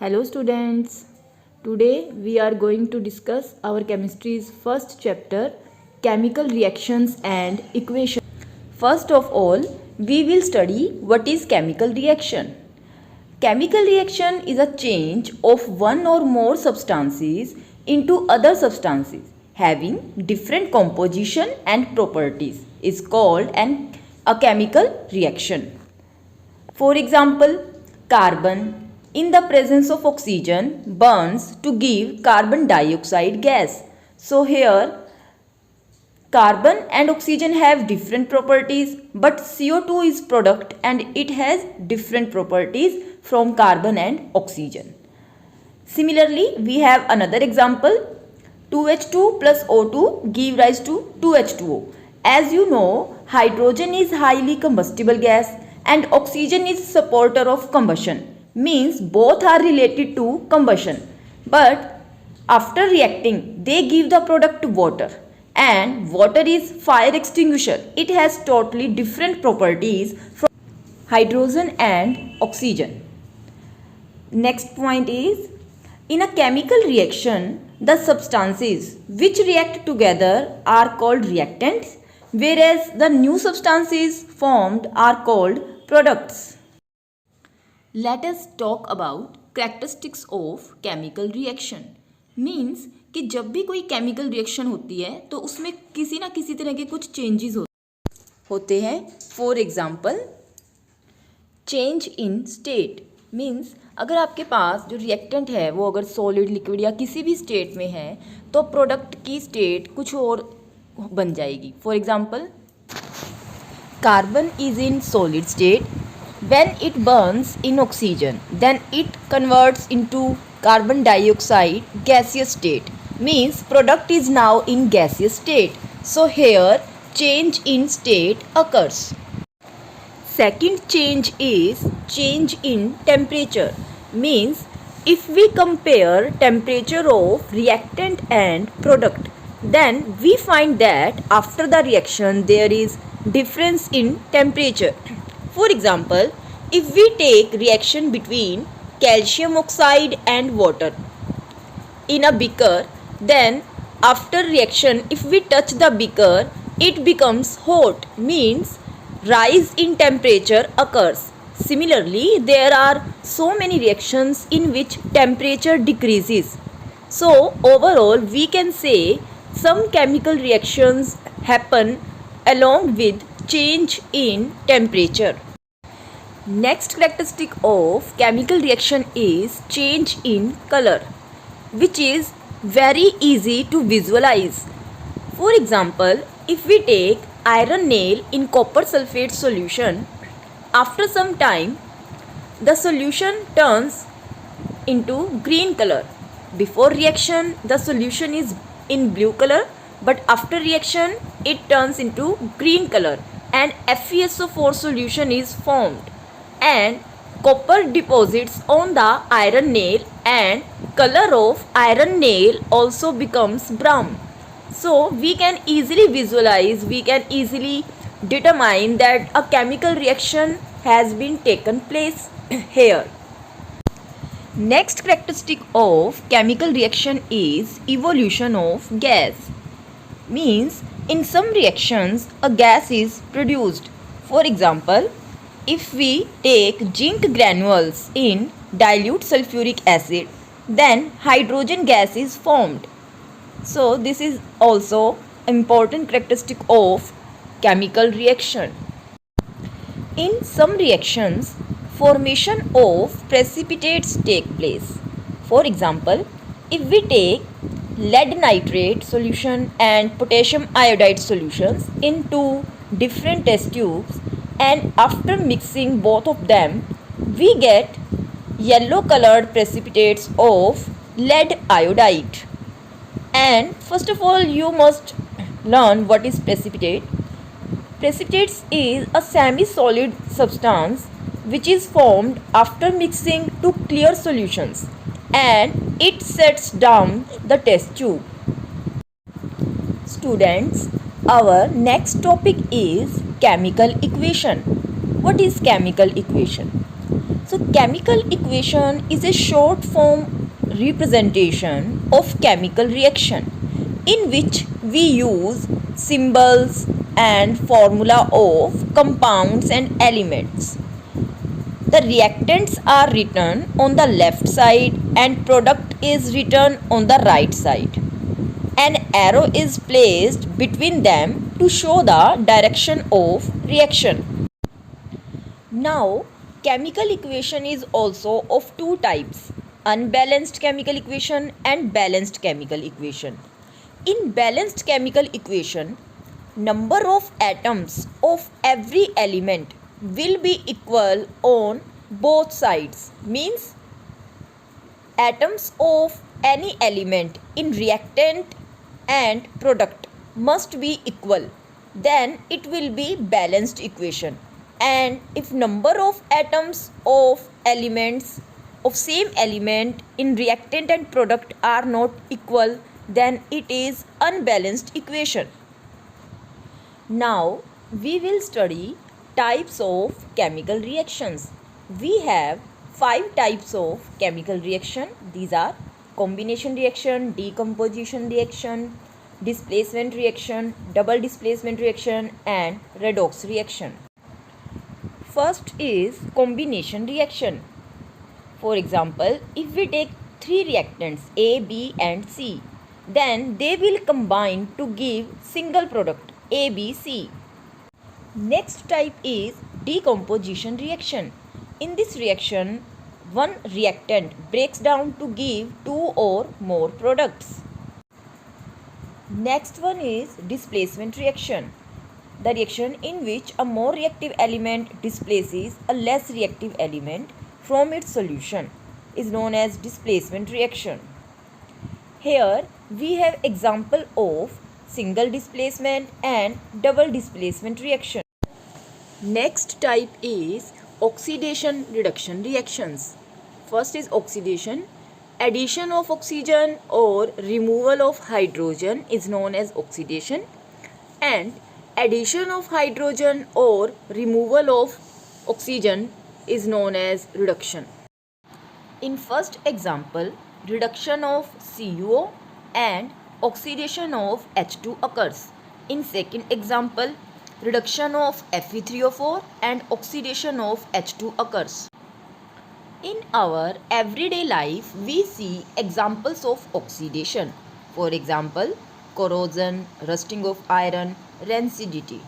Hello students, today we are going to discuss our chemistry's first chapter, chemical reactions and equations. First of all, we will study what is chemical reaction. Chemical reaction is a change of one or more substances into other substances having different composition and properties is called a chemical reaction. For example, carbon in the presence of oxygen burns to give carbon dioxide gas. So here carbon and oxygen have different properties, but CO2 is product and it has different properties from carbon and oxygen. Similarly, we have another example, 2H2 plus O2 give rise to 2H2O. As you know, hydrogen is highly combustible gas and oxygen is supporter of combustion, means both are related to combustion, but after reacting they give the product water, and water is fire extinguisher. It has totally different properties from hydrogen and oxygen. Next point is, in a chemical reaction the substances which react together are called reactants, whereas the new substances formed are called products. Let us talk about characteristics of chemical reaction. Means कि जब भी कोई chemical reaction होती है तो उसमें किसी ना किसी तरह के कुछ changes होते हैं. For example, change in state means अगर आपके पास जो reactant है वो अगर solid, liquid या किसी भी state में है तो product की state कुछ और बन जाएगी. For example, carbon is in solid state. When it burns in oxygen, then it converts into carbon dioxide gaseous state. Means product is now in gaseous state. So here change in state occurs. Second change is change in temperature. Means if we compare temperature of reactant and product, then we find that after the reaction there is difference in temperature. For example, if we take reaction between calcium oxide and water in a beaker, then after reaction if we touch the beaker it becomes hot, means rise in temperature occurs. Similarly, there are so many reactions in which temperature decreases. So overall we can say some chemical reactions happen along with change in temperature. Next characteristic of chemical reaction is change in color, which is very easy to visualize. For example, if we take iron nail in copper sulfate solution, after some time the solution turns into green color. Before reaction the solution is in blue color, but after reaction it turns into green color and FeSO4 solution is formed, and copper deposits on the iron nail and color of iron nail also becomes brown. So we can easily visualize, we can easily determine that a chemical reaction has been taken place here. Next characteristic of chemical reaction is evolution of gas. Means in some reactions a gas is produced. For example, if we take zinc granules in dilute sulfuric acid, then hydrogen gas is formed. So this is also important characteristic of chemical reaction. In some reactions, formation of precipitates take place. For example, if we take lead nitrate solution and potassium iodide solutions into different test tubes, and after mixing both of them we get yellow colored precipitates of lead iodide. And first of all you must learn what is precipitate. Precipitates is a semi-solid substance which is formed after mixing two clear solutions and it sets down the test tube. Students, our next topic is chemical equation. What is chemical equation? So chemical equation is a short form representation of chemical reaction in which we use symbols and formula of compounds and elements. The reactants are written on the left side and product is written on the right side. An arrow is placed between them to show the direction of reaction. Now, chemical equation is also of two types: unbalanced chemical equation and balanced chemical equation. In balanced chemical equation, number of atoms of every element will be equal on both sides. Means atoms of any element in reactant and product must be equal. Then it will be balanced equation. And if number of atoms of elements of same element in reactant and product are not equal, then it is unbalanced equation. Now we will study types of chemical reactions. We have 5 types of chemical reaction. These are combination reaction, decomposition reaction, displacement reaction, double displacement reaction, and redox reaction. First is combination reaction. For example, if we take 3 reactants A, B and C, then they will combine to give single product ABC. Next type is decomposition reaction. In this reaction, one reactant breaks down to give 2 or more products. Next one is displacement reaction. The reaction in which a more reactive element displaces a less reactive element from its solution is known as displacement reaction. Here we have example of single displacement and double displacement reaction. Next type is oxidation reduction reactions. First is oxidation. Addition of oxygen or removal of hydrogen is known as oxidation, and addition of hydrogen or removal of oxygen is known as reduction. In first example, reduction of CuO and oxidation of H2 occurs. In second example, reduction of Fe3O4 and oxidation of H2 occurs. In our everyday life, we see examples of oxidation. For example, corrosion, rusting of iron, rancidity.